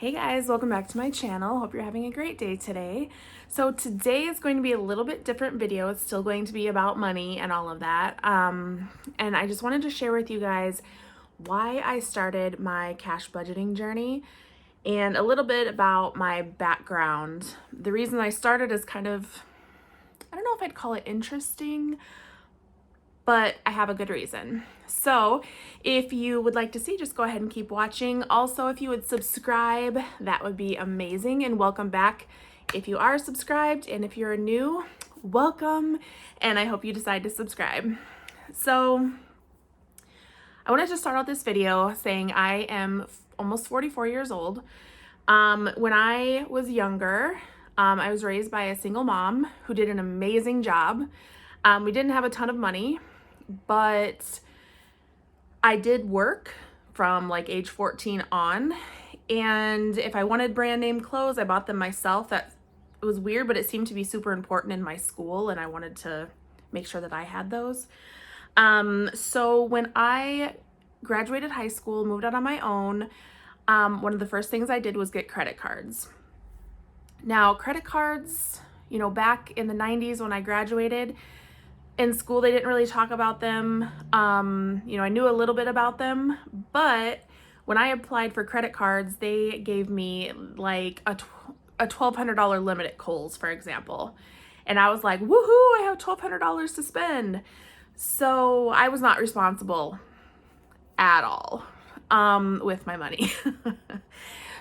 Hey guys, welcome back to my channel. Hope you're having a great day today. So today is going to be a little bit different video. It's still going to be about money and all of that. And I just wanted to share with you guys why I started my cash budgeting journey and a little bit about my background. The reason I started is kind of, I don't know if I'd call it interesting, but I have a good reason. So if you would like to see, just go ahead and keep watching. Also, if you would subscribe, that would be amazing, and welcome back if you are subscribed, and if you're new, welcome, and I hope you decide to subscribe. So I wanted to start out this video saying I am almost 44 years old. When I was younger, I was raised by a single mom who did an amazing job. We didn't have a ton of money, but I did work from like age 14 on. And if I wanted brand name clothes, I bought them myself. That it was weird, but it seemed to be super important in my school, and I wanted to make sure that I had those. So when I graduated high school, moved out on my own, one of the first things I did was get credit cards. Now, credit cards, you know, back in the 90s when I graduated, in school, they didn't really talk about them. You know, I knew a little bit about them, but when I applied for credit cards, they gave me like a $1,200 limit at Kohl's, for example. And I was like, woohoo, I have $1,200 to spend. So I was not responsible at all with my money.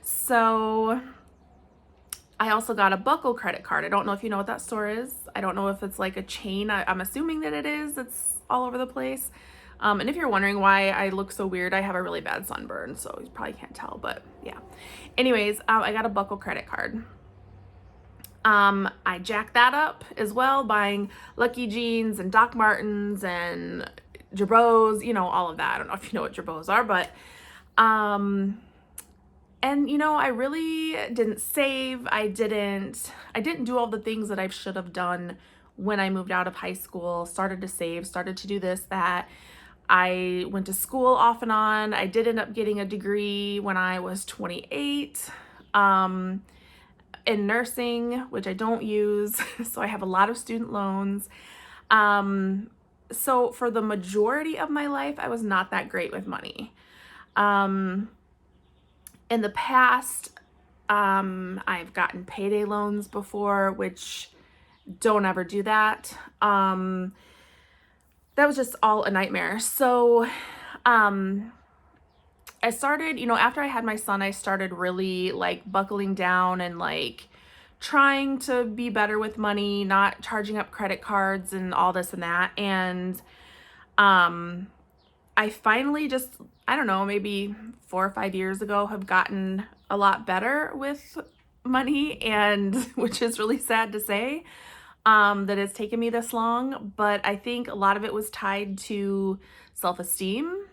So I also got a Buckle credit card. I don't know if you know what that store is. I don't know if it's like a chain. I'm assuming that it is. It's all over the place. And if you're wondering why I look so weird, I have a really bad sunburn, so you probably can't tell, but yeah. Anyways, I got a Buckle credit card. I jacked that up as well, buying Lucky Jeans and Doc Martens and Girbauds, you know, all of that. I don't know if you know what Girbauds are, but and you know, I really didn't save. I didn't do all the things that I should have done when I moved out of high school, started to save, started to do this, that. I went to school off and on. I did end up getting a degree when I was 28 in nursing, which I don't use. So I have a lot of student loans. So for the majority of my life, I was not that great with money. In the past, I've gotten payday loans before, which don't ever do that. That was just all a nightmare. So I started, you know, after I had my son, I started really like buckling down and like trying to be better with money, not charging up credit cards and all this and that. And I finally just, I don't know, maybe 4 or 5 years ago have gotten a lot better with money, and which is really sad to say that it's taken me this long, but I think a lot of it was tied to self-esteem,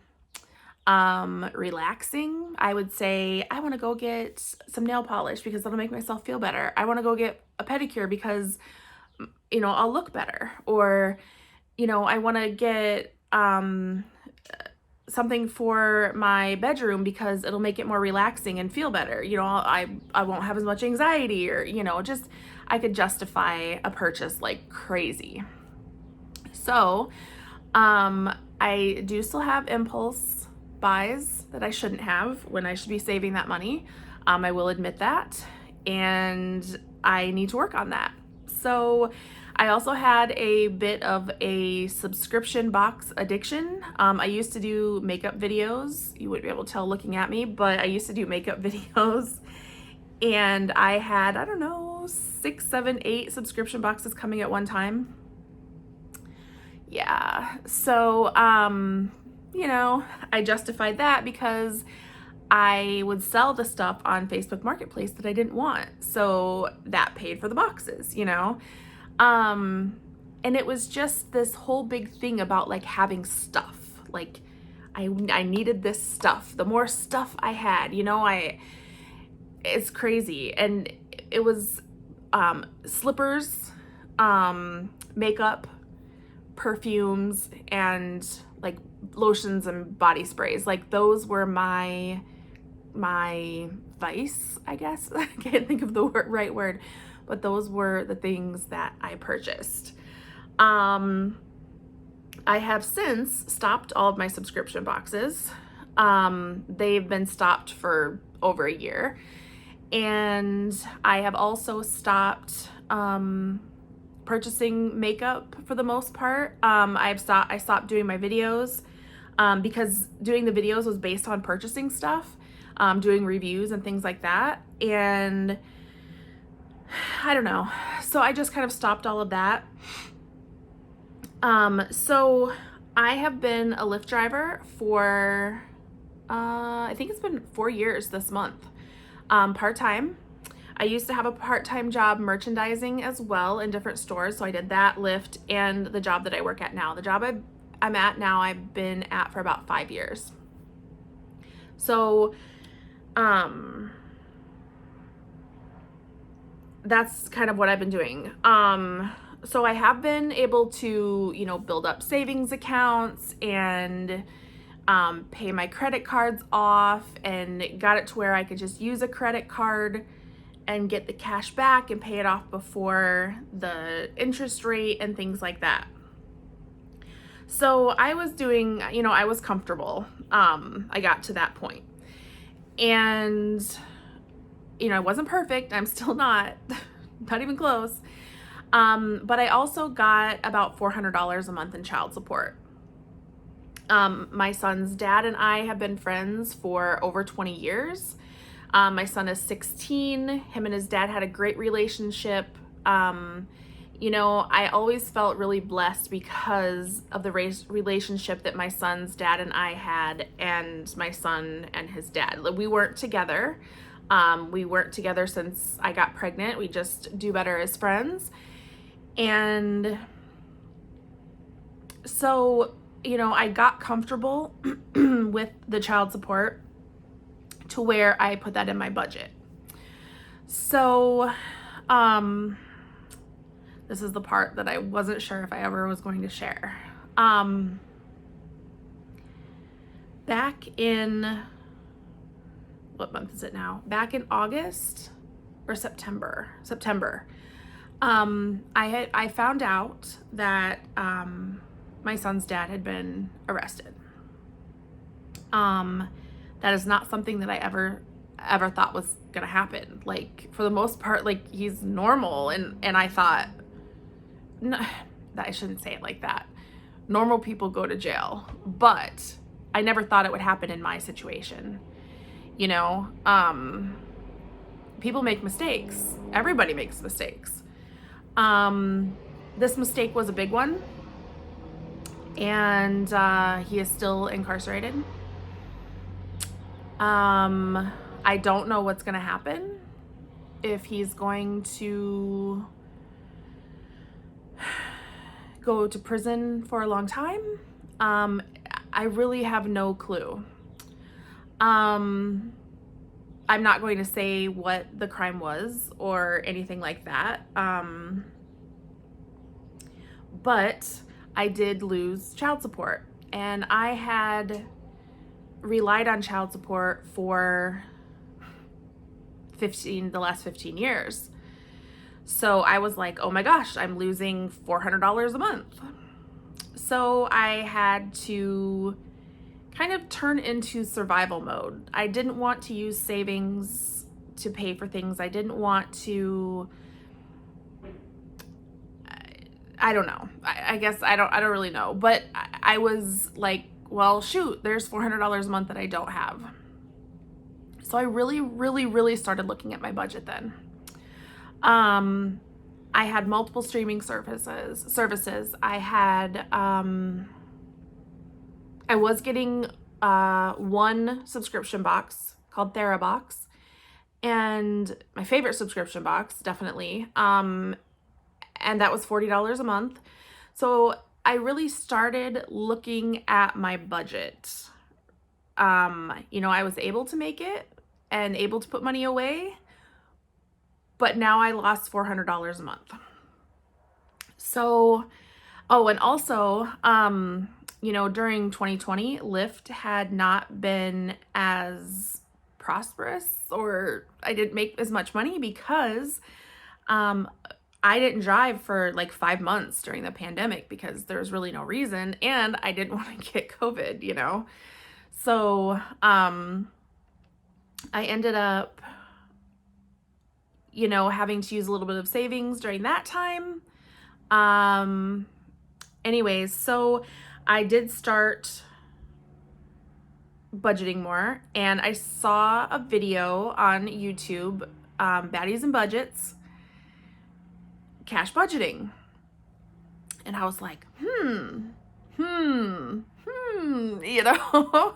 relaxing. I would say, I want to go get some nail polish because that'll make myself feel better. I want to go get a pedicure because, you know, I'll look better. Or, you know, I want to get something for my bedroom because it'll make it more relaxing and feel better. You know, I won't have as much anxiety, or, you know, just I could justify a purchase like crazy. So I do still have impulse buys that I shouldn't have when I should be saving that money. I will admit that, and I need to work on that. So I also had a bit of a subscription box addiction. I used to do makeup videos. You wouldn't be able to tell looking at me, but I used to do makeup videos, and I had, I don't know, 6, 7, 8 subscription boxes coming at one time. Yeah, so, you know, I justified that because I would sell the stuff on Facebook Marketplace that I didn't want. So that paid for the boxes, you know? And it was just this whole big thing about like having stuff. Like I needed this stuff. The more stuff I had, you know, it's crazy. And it was slippers, makeup, perfumes, and like lotions and body sprays. Like those were my my vice, I guess. I can't think of the right word, but those were the things that I purchased. I have since stopped all of my subscription boxes. They've been stopped for over a year. And I have also stopped purchasing makeup for the most part. I stopped doing my videos because doing the videos was based on purchasing stuff, doing reviews and things like that. And I don't know. So I just kind of stopped all of that. So I have been a Lyft driver for, I think it's been 4 years this month, part-time. I used to have a part-time job merchandising as well in different stores. So I did that, Lyft, and the job that I work at now. The job I'm at now, I've been at for about 5 years. So, that's kind of what I've been doing. So I have been able to, build up savings accounts and pay my credit cards off, and got it to where I could just use a credit card and get the cash back and pay it off before the interest rate and things like that. So I was doing, I was comfortable. I got to that point. And, I wasn't perfect. I'm still not even close. But I also got about $400 a month in child support. My son's dad and I have been friends for over 20 years. My son is 16. Him and his dad had a great relationship. I always felt really blessed because of the relationship that my son's dad and I had, and my son and his dad. We weren't together. We weren't together since I got pregnant. We just do better as friends. And so, I got comfortable with the child support to where I put that in my budget. So, this is the part that I wasn't sure if I ever was going to share. Back in, what month is it now? Back in August or September, I found out that my son's dad had been arrested. That is not something that I ever thought was gonna happen. Like, for the most part, like, he's normal, and I thought, no, that I shouldn't say it like that. Normal people go to jail, but I never thought it would happen in my situation. People make mistakes. Everybody makes mistakes. This mistake was a big one, and he is still incarcerated. I don't know what's gonna happen, if he's going to go to prison for a long time. I really have no clue. I'm not going to say what the crime was or anything like that. But I did lose child support, and I had relied on child support for the last 15 years. So I was like, oh my gosh, I'm losing $400 a month. So I had to kind of turn into survival mode. I didn't want to use savings to pay for things. I didn't want to, I don't know. I guess I don't really know. But I was like, well, shoot, there's $400 a month that I don't have. So I really started looking at my budget then. I had multiple streaming services. I had, I was getting one subscription box called TheraBox, and my favorite subscription box, definitely. And that was $40 a month. So I really started looking at my budget. I was able to make it and able to put money away, but now I lost $400 a month. So, and also, during 2020, Lyft had not been as prosperous or I didn't make as much money because I didn't drive for like 5 months during the pandemic because there was really no reason, and I didn't want to get COVID, you know? So I ended up, you know, having to use a little bit of savings during that time. Anyways, so I did start budgeting more, and I saw a video on YouTube, Baddies and Budgets, cash budgeting. And I was like, you know?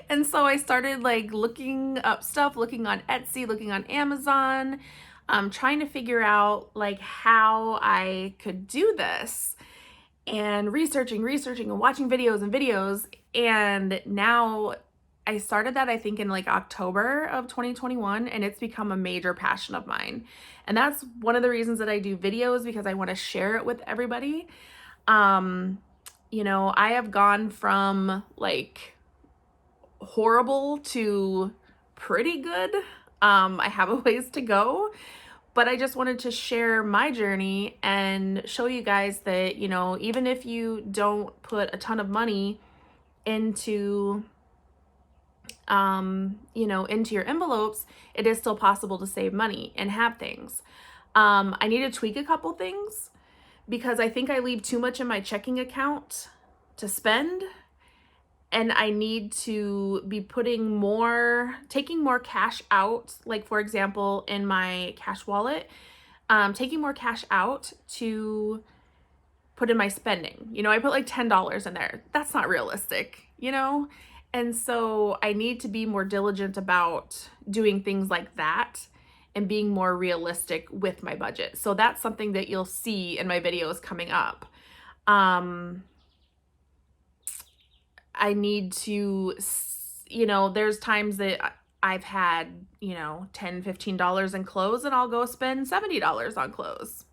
And so I started like looking up stuff, looking on Etsy, looking on Amazon, trying to figure out like how I could do this, and researching and watching videos. And now I started that, I think, in like October of 2021, and it's become a major passion of mine. And that's one of the reasons that I do videos, because I want to share it with everybody. You know, I have gone from like horrible to pretty good. I have a ways to go, but I just wanted to share my journey and show you guys that, you know, even if you don't put a ton of money into, you know, into your envelopes, it is still possible to save money and have things. I need to tweak a couple things because I think I leave too much in my checking account to spend, and I need to be taking more cash out. Like, for example, in my cash wallet, taking more cash out to put in my spending. You know, I put like $10 in there. That's not realistic, you know? And so I need to be more diligent about doing things like that and being more realistic with my budget. So that's something that you'll see in my videos coming up. I need to, you know, there's times that I've had, you know, $10, $15 in clothes, and I'll go spend $70 on clothes.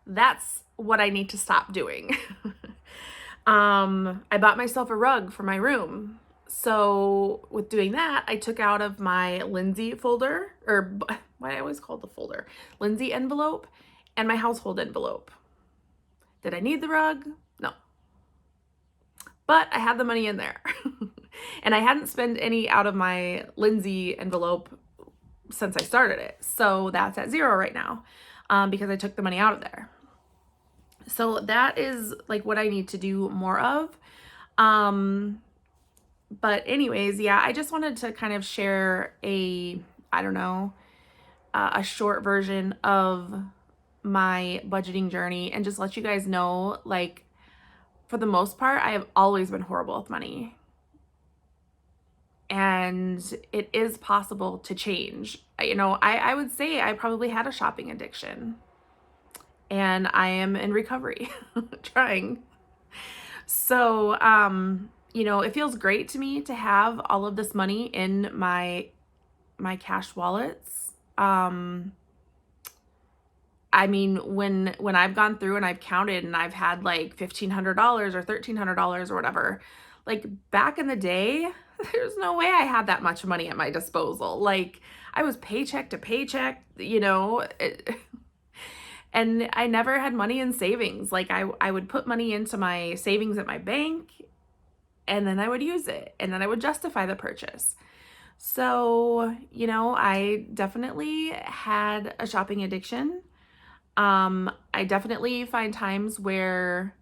That's what I need to stop doing. I bought myself a rug for my room. So with doing that, I took out of my Lindsay folder, or what I always call the folder, Lindsay envelope, and my household envelope. Did I need the rug? No. But I had the money in there. And I hadn't spent any out of my Lindsay envelope since I started it. So that's at 0 right now, because I took the money out of there. So that is like what I need to do more of. But anyways, yeah, I just wanted to kind of share a short version of my budgeting journey and just let you guys know, like, for the most part, I have always been horrible with money. And it is possible to change. You know, I would say I probably had a shopping addiction. And I am in recovery, trying. So, you know, it feels great to me to have all of this money in my cash wallets. I mean, when I've gone through and I've counted and I've had like $1,500 or $1,300 or whatever, like back in the day, there's no way I had that much money at my disposal. Like, I was paycheck to paycheck, you know, and I never had money in savings. Like, I would put money into my savings at my bank, and then I would use it, and then I would justify the purchase. So, you know, I definitely had a shopping addiction. I definitely find times where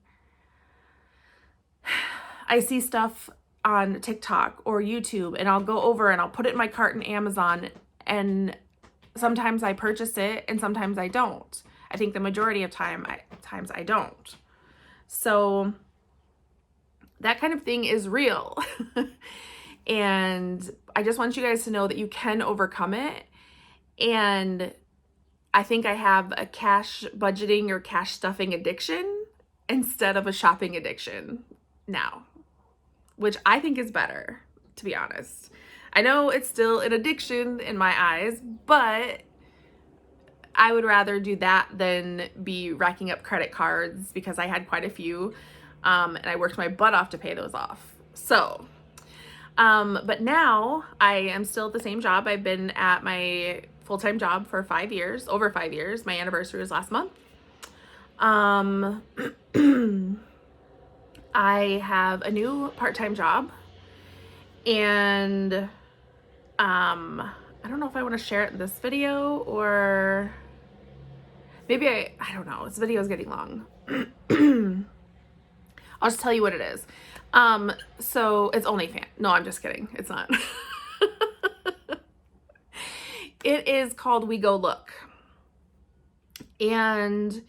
I see stuff on TikTok or YouTube, and I'll go over and I'll put it in my cart in Amazon, and sometimes I purchase it and sometimes I don't. I think the majority of times I don't. So that kind of thing is real. And I just want you guys to know that you can overcome it. And I think I have a cash budgeting or cash stuffing addiction instead of a shopping addiction now, which I think is better, to be honest. I know it's still an addiction in my eyes, but I would rather do that than be racking up credit cards, because I had quite a few, and I worked my butt off to pay those off. So But now I am still at the same job. I've been at my full-time job for 5 years, over 5 years. My anniversary was last month. I have a new part-time job, and I don't know if I want to share it in this video, or maybe I don't know. This video is getting long. I'll just tell you what it is. So it's OnlyFans. No, I'm just kidding. It's not. It is called We Go Look. And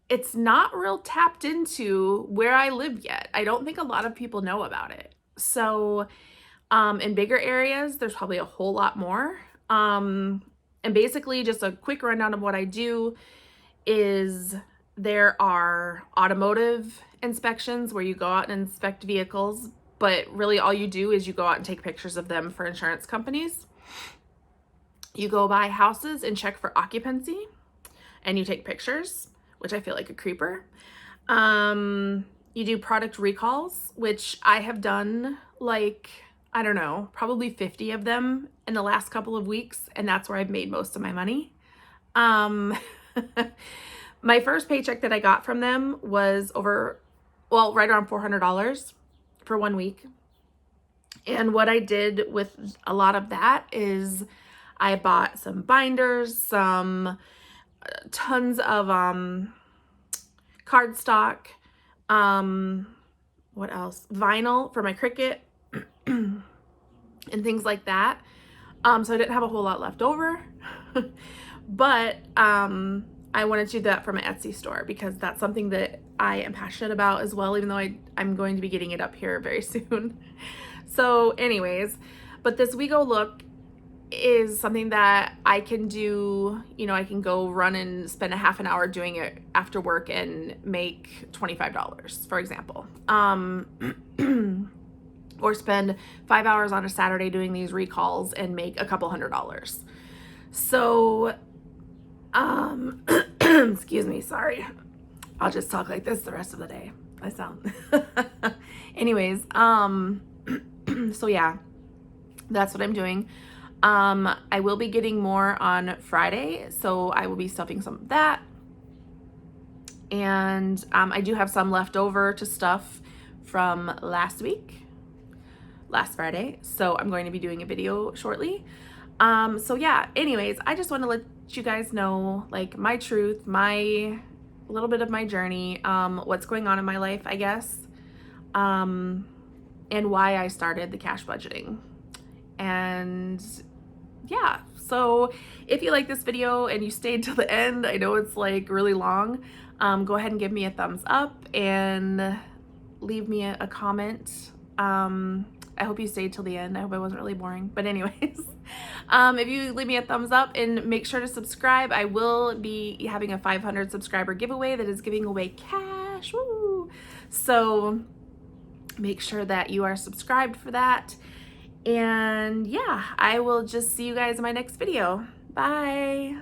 it's not real tapped into where I live yet. I don't think a lot of people know about it. So in bigger areas, there's probably a whole lot more. And basically, just a quick rundown of what I do is there are automotive inspections where you go out and inspect vehicles, but really all you do is you go out and take pictures of them for insurance companies. You go by houses and check for occupancy, and you take pictures, which I feel like a creeper. You do product recalls, which I have done like, I don't know, probably 50 of them in the last couple of weeks, and that's where I've made most of my money. My first paycheck that I got from them was right around $400 for 1 week. And what I did with a lot of that is I bought some binders, tons of cardstock, what else? Vinyl for my Cricut and things like that. So I didn't have a whole lot left over, but I wanted to do that for my Etsy store because that's something that I am passionate about as well, even though I'm going to be getting it up here very soon. So anyways, but this We Go Look is something that I can do, I can go run and spend a half an hour doing it after work and make $25, for example. Or spend 5 hours on a Saturday doing these recalls and make a couple $100s. So, excuse me, sorry. I'll just talk like this the rest of the day. I sound, anyways, so yeah, that's what I'm doing. I will be getting more on Friday, so I will be stuffing some of that. And I do have some left over to stuff from last Friday, so I'm going to be doing a video shortly. So yeah, anyways, I just want to let you guys know, like, my truth, a little bit of my journey, what's going on in my life, I guess, and why I started the cash budgeting. And yeah, so if you like this video and you stayed till the end, I know it's like really long, go ahead and give me a thumbs up and leave me a comment. I hope you stayed till the end. I hope I wasn't really boring, but anyways, if you leave me a thumbs up and make sure to subscribe, I will be having a 500 subscriber giveaway that is giving away cash. Woo! So make sure that you are subscribed for that. And yeah, I will just see you guys in my next video. Bye.